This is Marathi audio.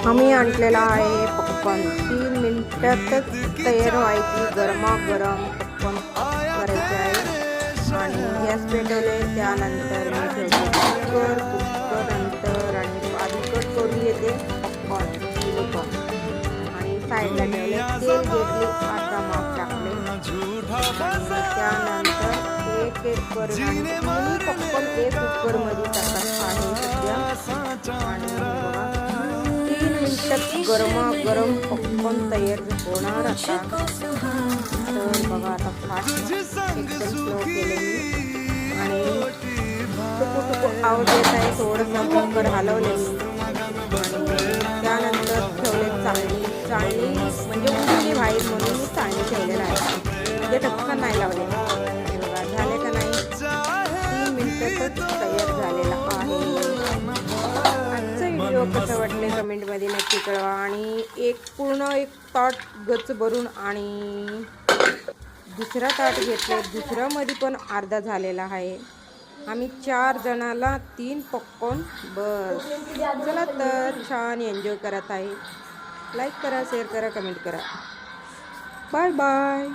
आम्ही आणलेला आहे पॉपकॉर्न 3 मिनिटातच तयार व्हायची गरमागरम पॉपकॉर्न करायचे आहे आणि गॅस पेटवले. त्यानंतर मी ठेवते कुकर नंतर आणि आधी कट करून येते पॉपकॉर्न आणि साईडला ठेवले. तेल घेतले, अर्धा माप टाकले. त्यानंतर एक एक करून आणि पॉपकॉर्न एक कुकरमध्ये टाकत आहे सध्या. आणि गरमागरम पॉपकॉर्न तयार होणार आता. तर बघा आता फास्ट एकदम स्लो केले मी आणि टुकू आवाज येत आहे. थोडंसं कुकर हलवले मी आणि त्यानंतर ठेवले चाळणी म्हणजे उंचली बाहेर म्हणून मी चाळणी ठेवलेलं आहे, म्हणजे ढक्कन नाही लावले. बघा झाले का नाही, 3 मिनिटातच तयार झालेला आहे. व्हिडिओ कसं वाटले कमेंटमध्ये नक्की कळवा. आणि पूर्ण एक ताट गच भरून आणि दुसरा ताट घेतले. दुसऱ्यामध्ये पण अर्धा झालेला आहे. आम्ही 4 जणाला 3 पॉपकॉर्न बस. चला तर छान एन्जॉय करत आहे. लाईक करा, शेअर करा, कमेंट करा. Bye bye.